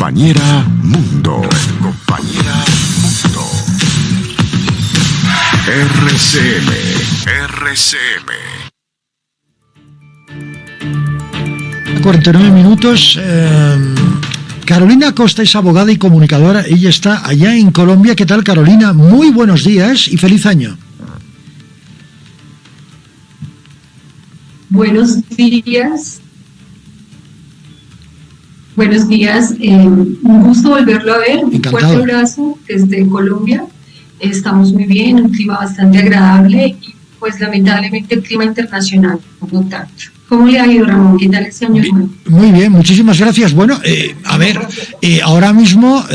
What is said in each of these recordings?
compañera Mundo. Compañera Mundo. RCM. RCM. 49 minutos. Carolina Costa es abogada y comunicadora. Ella está allá en Colombia. ¿Qué tal, Carolina? Muy buenos días y feliz año. Buenos días. Buenos días. Un gusto volverlo a ver. Un fuerte abrazo desde Colombia. Estamos muy bien, un clima bastante agradable y pues lamentablemente el clima internacional no tanto. ¿Cómo le ha ido, Ramón? ¿Qué tal este año nuevo? Muy bien, muchísimas gracias. Bueno, ahora mismo,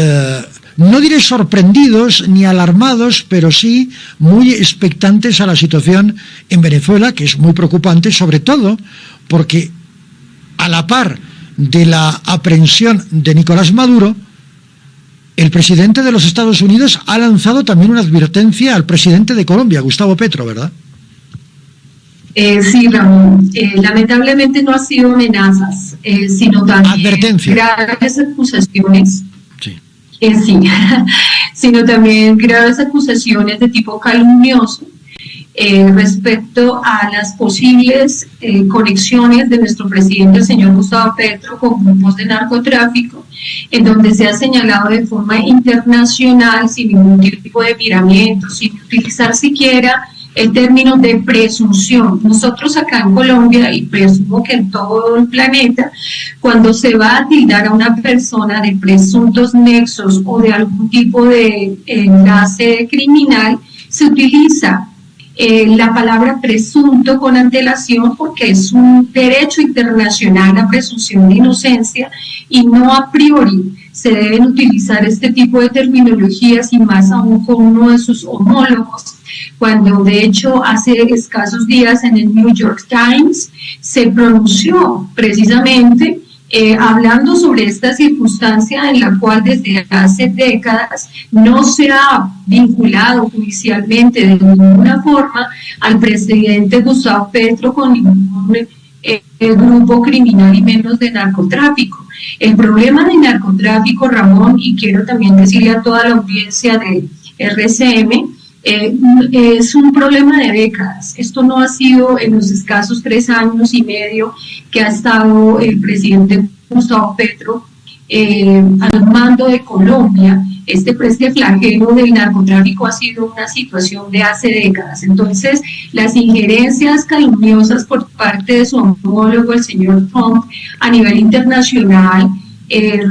no diré sorprendidos ni alarmados, pero sí muy expectantes a la situación en Venezuela, que es muy preocupante, sobre todo porque a la par de la aprehensión de Nicolás Maduro, el presidente de los Estados Unidos ha lanzado también una advertencia al presidente de Colombia, Gustavo Petro, ¿verdad? Sí, Ramón. Lamentablemente no ha sido amenazas, sino también graves acusaciones. Sí. Sí, sino también graves acusaciones de tipo calumnioso respecto a las posibles conexiones de nuestro presidente, el señor Gustavo Petro, con grupos de narcotráfico, en donde se ha señalado de forma internacional, sin ningún tipo de miramiento, sin utilizar siquiera el término de presunción. Nosotros acá en Colombia, y presumo que en todo el planeta, cuando se va a tildar a una persona de presuntos nexos o de algún tipo de enlace criminal, se utiliza la palabra presunto con antelación porque es un derecho internacional la presunción de inocencia y no a priori se deben utilizar este tipo de terminologías y más aún con uno de sus homólogos, cuando de hecho hace escasos días en el New York Times se pronunció precisamente hablando sobre esta circunstancia en la cual desde hace décadas no se ha vinculado judicialmente de ninguna forma al presidente Gustavo Petro con ningún grupo criminal y menos de narcotráfico. El problema del narcotráfico, Ramón, y quiero también decirle a toda la audiencia de RCM, es un problema de décadas. Esto no ha sido en los escasos 3 años y medio que ha estado el presidente Gustavo Petro al mando de Colombia. Este flagelo del narcotráfico ha sido una situación de hace décadas. Entonces, las injerencias calumniosas por parte de su homólogo, el señor Trump, a nivel internacional,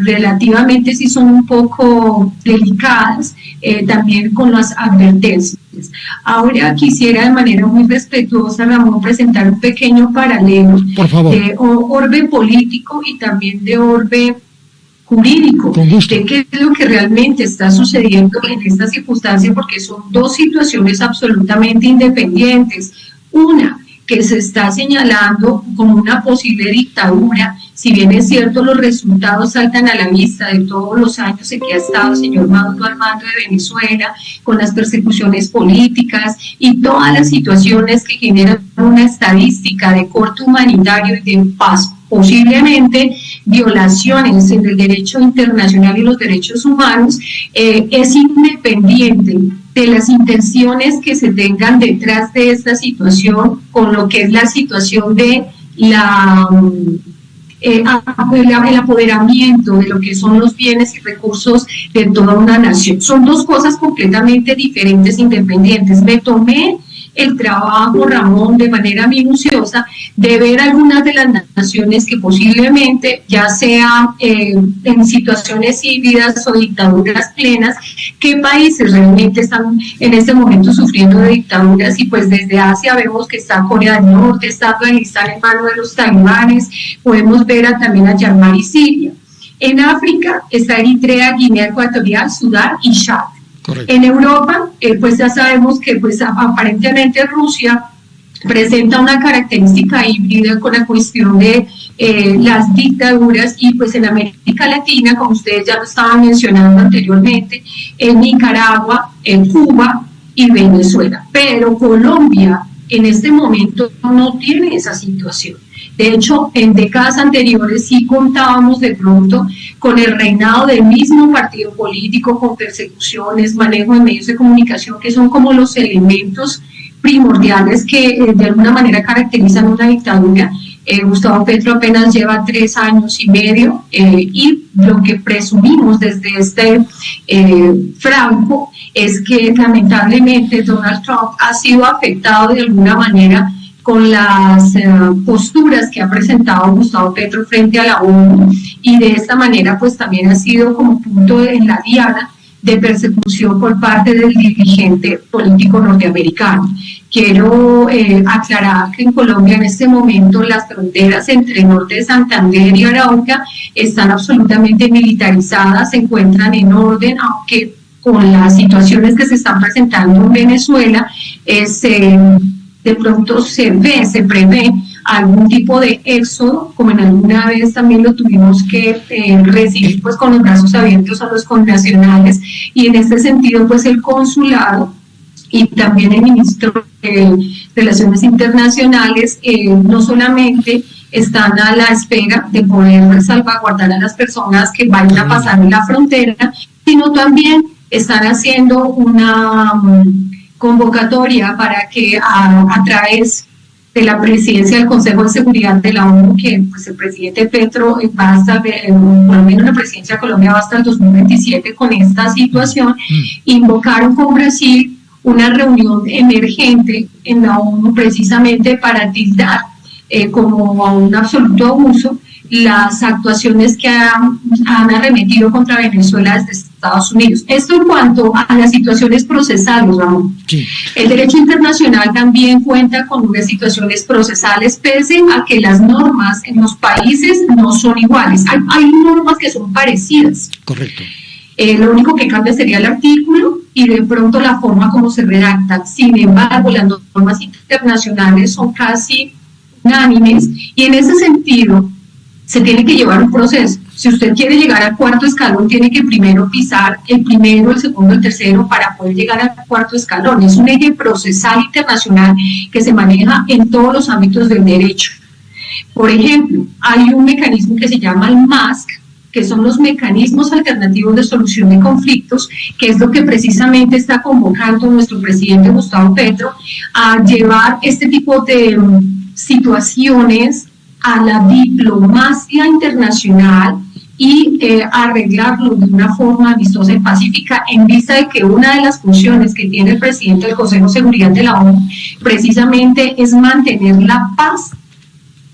relativamente sí son un poco delicadas, también con las advertencias. Ahora quisiera de manera muy respetuosa, Ramón, presentar un pequeño paralelo de orbe político y también de orbe jurídico, de qué es lo que realmente está sucediendo en esta circunstancia, porque son dos situaciones absolutamente independientes. Una, que se está señalando como una posible dictadura, si bien es cierto los resultados saltan a la vista de todos los años en que ha estado el señor Maduro al mando de Venezuela, con las persecuciones políticas y todas las situaciones que generan una estadística de corte humanitario y de paz, posiblemente violaciones en el derecho internacional y los derechos humanos, es independiente de las intenciones que se tengan detrás de esta situación, con lo que es la situación de el apoderamiento de lo que son los bienes y recursos de toda una nación. Son dos cosas completamente diferentes, independientes. Me tomé el trabajo, Ramón, de manera minuciosa, de ver algunas de las naciones que posiblemente, ya sea en situaciones híbridas o dictaduras plenas, qué países realmente están en este momento sufriendo de dictaduras, y pues desde Asia vemos que está Corea del Norte, está Afganistán en manos de los talibanes, podemos ver también a Myanmar y Siria. En África está Eritrea, Guinea Ecuatorial, Sudán y Chad. Correcto. En Europa, pues ya sabemos que pues aparentemente Rusia presenta una característica híbrida con la cuestión de las dictaduras, y pues en América Latina, como ustedes ya lo estaban mencionando anteriormente, en Nicaragua, en Cuba y Venezuela. Pero Colombia en este momento no tiene esa situación. De hecho, en décadas anteriores sí contábamos de pronto con el reinado del mismo partido político, con persecuciones, manejo de medios de comunicación, que son como los elementos primordiales que de alguna manera caracterizan una dictadura. Gustavo Petro apenas lleva 3 años y medio y lo que presumimos desde este franco es que lamentablemente Donald Trump ha sido afectado de alguna manera con las posturas que ha presentado Gustavo Petro frente a la ONU, y de esta manera pues también ha sido como punto en la diana de persecución por parte del dirigente político norteamericano. Quiero aclarar que en Colombia en este momento las fronteras entre el norte de Santander y Arauca están absolutamente militarizadas, se encuentran en orden, aunque con las situaciones que se están presentando en Venezuela, de pronto se prevé algún tipo de éxodo, como en alguna vez también lo tuvimos que recibir pues con los brazos abiertos a los connacionales, y en este sentido pues el consulado y también el ministro de Relaciones Internacionales no solamente están a la espera de poder salvaguardar a las personas que vayan a pasar en la frontera, sino también están haciendo una convocatoria para que a través de la presidencia del Consejo de Seguridad de la ONU, que pues el presidente Petro va hasta, por lo menos la presidencia de Colombia va hasta el 2027 con esta situación, invocaron con Brasil una reunión emergente en la ONU precisamente para tildar como a un absoluto abuso las actuaciones que han arremetido contra Venezuela desde Estados Unidos. Esto en cuanto a las situaciones procesales, Ramón. Sí. El derecho internacional también cuenta con unas situaciones procesales, pese a que las normas en los países no son iguales. Hay normas que son parecidas. Correcto. Lo único que cambia sería el artículo y de pronto la forma como se redacta. Sin embargo, las normas internacionales son casi unánimes y en ese sentido se tiene que llevar un proceso. Si usted quiere llegar al 4º escalón, tiene que primero pisar el primero, el segundo, el tercero para poder llegar al 4º escalón. Es un eje procesal internacional que se maneja en todos los ámbitos del derecho. Por ejemplo, hay un mecanismo que se llama el MASC, que son los mecanismos alternativos de solución de conflictos, que es lo que precisamente está convocando nuestro presidente Gustavo Petro a llevar este tipo de situaciones a la diplomacia internacional y arreglarlo de una forma amistosa y pacífica, en vista de que una de las funciones que tiene el presidente del Consejo de Seguridad de la ONU precisamente es mantener la paz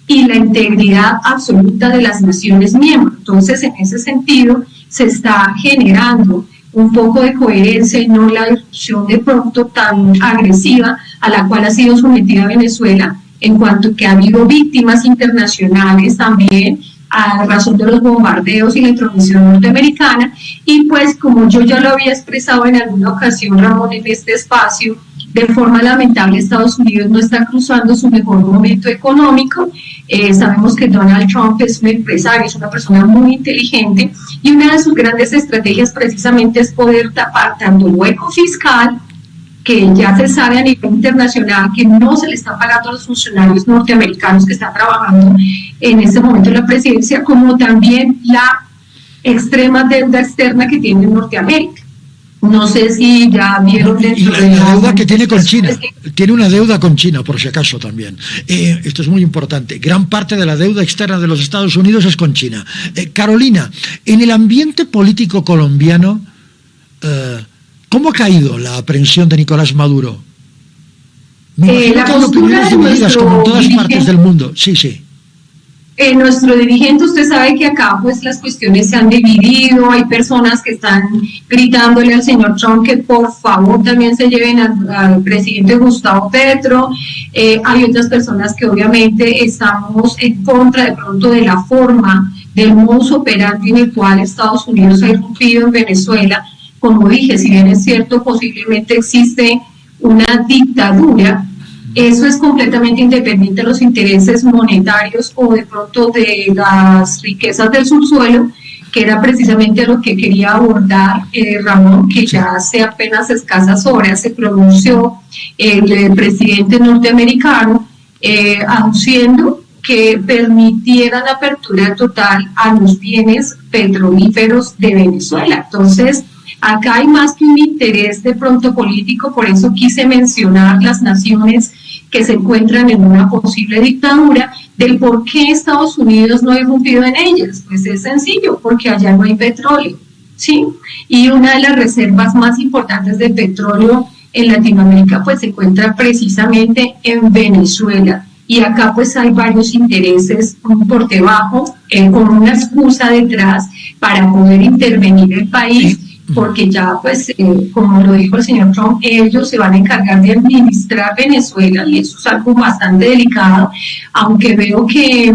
y la integridad absoluta de las naciones miembros. Entonces, en ese sentido, se está generando un poco de coherencia y no la discusión de pronto tan agresiva a la cual ha sido sometida Venezuela, en cuanto que ha habido víctimas internacionales también a razón de los bombardeos y la intromisión norteamericana. Y pues, como yo ya lo había expresado en alguna ocasión, Ramón, en este espacio, de forma lamentable Estados Unidos no está cruzando su mejor momento económico. Sabemos que Donald Trump es un empresario, es una persona muy inteligente, y una de sus grandes estrategias precisamente es poder tapar tanto el hueco fiscal, que ya se sabe a nivel internacional que no se le están pagando a los funcionarios norteamericanos que están trabajando en este momento en la presidencia, como también la extrema deuda externa que tiene Norteamérica. No sé si ya vieron dentro de la deuda que tiene con China. Tiene una deuda con China, por si acaso también. Esto es muy importante. Gran parte de la deuda externa de los Estados Unidos es con China. Carolina, en el ambiente político colombiano, ¿cómo ha caído la aprehensión de Nicolás Maduro? Me imagino que hay opiniones divididas, como en todas partes del mundo. Sí, sí. Nuestro dirigente, usted sabe que acá pues las cuestiones se han dividido, hay personas que están gritándole al señor Trump que por favor también se lleven al presidente Gustavo Petro, hay otras personas que obviamente estamos en contra de pronto de la forma, del modus operandi en el cual Estados Unidos ha irrumpido en Venezuela. Como dije, si bien es cierto, posiblemente existe una dictadura, eso es completamente independiente de los intereses monetarios o de pronto de las riquezas del subsuelo, que era precisamente lo que quería abordar Ramón, que ya hace apenas escasas horas se pronunció el presidente norteamericano aduciendo que permitiera la apertura total a los bienes petrolíferos de Venezuela. Entonces, acá hay más que un interés de pronto político, por eso quise mencionar las naciones que se encuentran en una posible dictadura, del por qué Estados Unidos no ha irrumpido en ellas. Pues es sencillo, porque allá no hay petróleo, ¿sí? Y una de las reservas más importantes de petróleo en Latinoamérica pues se encuentra precisamente en Venezuela. Y acá pues hay varios intereses por debajo, con una excusa detrás para poder intervenir el país, porque ya pues, como lo dijo el señor Trump, ellos se van a encargar de administrar Venezuela, y eso es algo bastante delicado, aunque veo que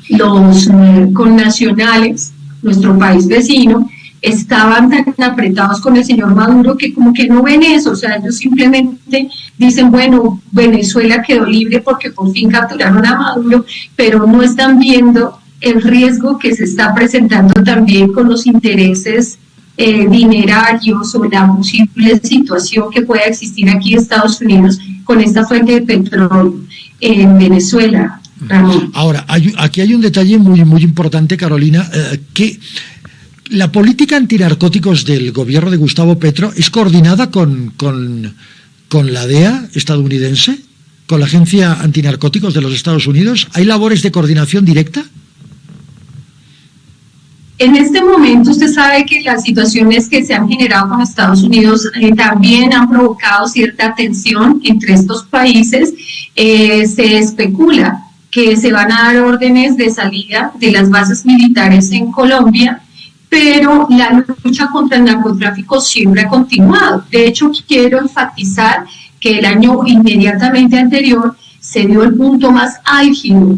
los connacionales, nuestro país vecino, estaban tan apretados con el señor Maduro que como que no ven eso. O sea, ellos simplemente dicen, bueno, Venezuela quedó libre porque por fin capturaron a Maduro, pero no están viendo el riesgo que se está presentando también con los intereses dinerarios o la posible situación que pueda existir aquí en Estados Unidos con esta fuente de petróleo en Venezuela, Ramón. Ahora, aquí hay un detalle muy, muy importante, Carolina, que la política antinarcóticos del gobierno de Gustavo Petro es coordinada con la DEA estadounidense, con la Agencia Antinarcóticos de los Estados Unidos. ¿Hay labores de coordinación directa? En este momento usted sabe que las situaciones que se han generado con Estados Unidos también han provocado cierta tensión entre estos países. Se especula que se van a dar órdenes de salida de las bases militares en Colombia, pero la lucha contra el narcotráfico siempre ha continuado. De hecho, quiero enfatizar que el año inmediatamente anterior se dio el punto más álgido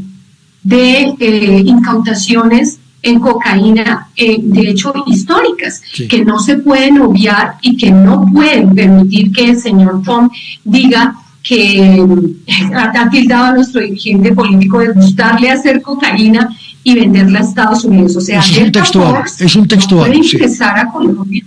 de incautaciones en cocaína, de hecho históricas, sí, que no se pueden obviar y que no pueden permitir que el señor Trump diga que ha tildado a nuestro dirigente político de gustarle hacer cocaína y venderla a Estados Unidos. O sea, es un textual, no puede sí, ingresar a Colombia.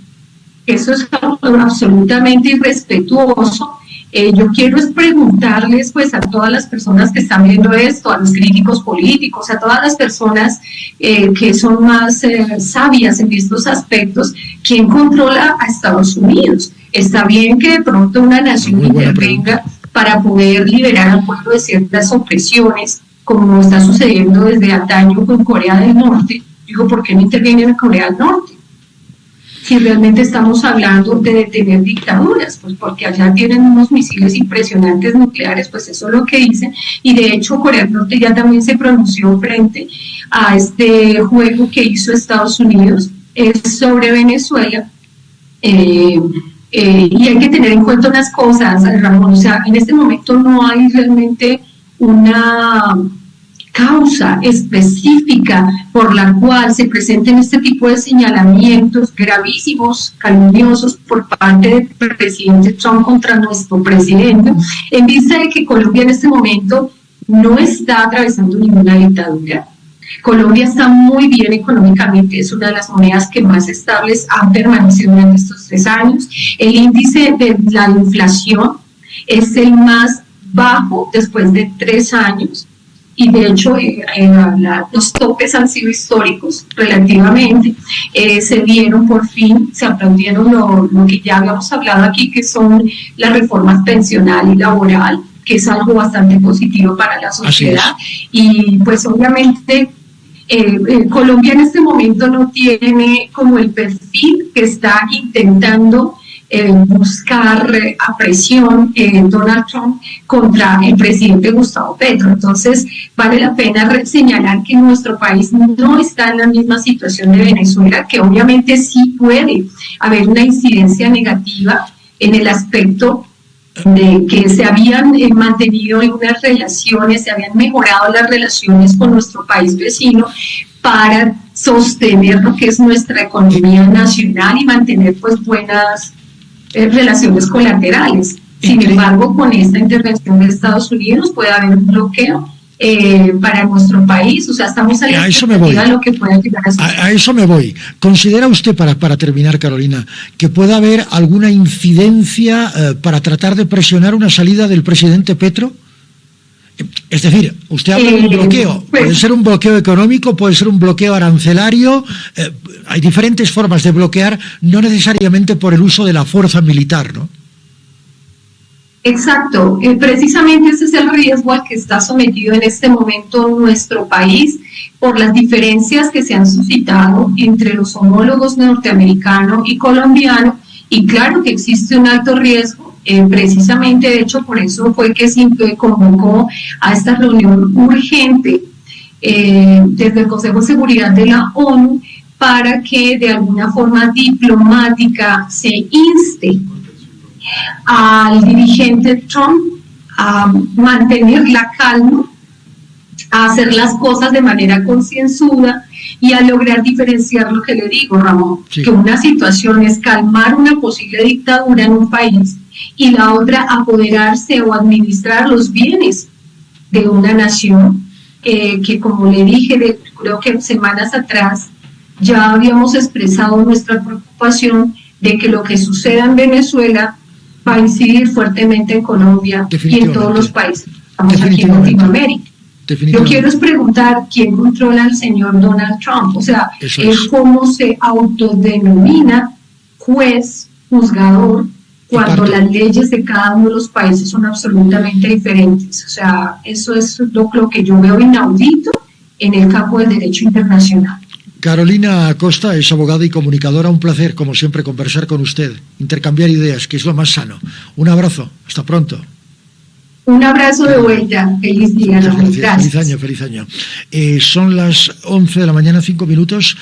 Eso es absolutamente irrespetuoso. Yo quiero es preguntarles pues a todas las personas que están viendo esto, a los críticos políticos, a todas las personas que son más sabias en estos aspectos, ¿quién controla a Estados Unidos? Está bien que de pronto una nación intervenga para poder liberar al pueblo de ciertas opresiones, como está sucediendo desde antaño con Corea del Norte. Digo, ¿por qué no interviene en Corea del Norte? Si realmente estamos hablando de detener dictaduras, pues porque allá tienen unos misiles impresionantes nucleares, pues eso es lo que dicen, y de hecho Corea del Norte ya también se pronunció frente a este juego que hizo Estados Unidos sobre Venezuela, y hay que tener en cuenta unas cosas, Ramón. O sea, en este momento no hay realmente una causa específica por la cual se presenten este tipo de señalamientos gravísimos, calumniosos por parte del presidente Trump contra nuestro presidente, en vista de que Colombia en este momento no está atravesando ninguna dictadura. Colombia está muy bien económicamente, es una de las monedas que más estables han permanecido durante estos 3 años. El índice de la inflación es el más bajo después de 3 años. Y de hecho los topes han sido históricos relativamente, se vieron por fin, se aplaudieron lo que ya habíamos hablado aquí, que son las reformas pensional y laboral, que es algo bastante positivo para la sociedad. Y pues obviamente Colombia en este momento no tiene como el perfil que está intentando buscar a presión Donald Trump contra el presidente Gustavo Petro. Entonces vale la pena señalar que nuestro país no está en la misma situación de Venezuela, que obviamente sí puede haber una incidencia negativa en el aspecto de que se habían mantenido en unas relaciones, se habían mejorado las relaciones con nuestro país vecino para sostener lo que es nuestra economía nacional y mantener pues buenas relaciones colaterales. Sin embargo, con esta intervención de Estados Unidos puede haber un bloqueo para nuestro país. O sea, estamos a la expectativa de lo que pueda llegar a suceder. A eso me voy. ¿Considera usted, para terminar, Carolina, que pueda haber alguna incidencia para tratar de presionar una salida del presidente Petro? Es decir, usted habla de un bloqueo, puede ser un bloqueo económico, puede ser un bloqueo arancelario, hay diferentes formas de bloquear, no necesariamente por el uso de la fuerza militar, ¿no? Exacto, precisamente ese es el riesgo al que está sometido en este momento nuestro país por las diferencias que se han suscitado entre los homólogos norteamericano y colombiano, y claro que existe un alto riesgo. Precisamente, de hecho, por eso fue que se convocó a esta reunión urgente desde el Consejo de Seguridad de la ONU para que de alguna forma diplomática se inste al dirigente Trump a mantener la calma, a hacer las cosas de manera concienzuda y a lograr diferenciar lo que le digo, Ramón, sí, que una situación es calmar una posible dictadura en un país y la otra apoderarse o administrar los bienes de una nación que como le dije, creo que semanas atrás ya habíamos expresado nuestra preocupación de que lo que suceda en Venezuela va a incidir fuertemente en Colombia y en todos los países. Estamos aquí en Latinoamérica. Yo quiero preguntar quién controla al señor Donald Trump, o sea, cómo se autodenomina juez, juzgador, cuando las leyes de cada uno de los países son absolutamente diferentes. O sea, eso es lo que yo veo inaudito en el campo del derecho internacional. Carolina Acosta es abogada y comunicadora. Un placer, como siempre, conversar con usted, intercambiar ideas, que es lo más sano. Un abrazo, hasta pronto. Un abrazo de vuelta. Feliz día. Gracias. Feliz año, feliz año. Son las 11 de la mañana, 5 minutos.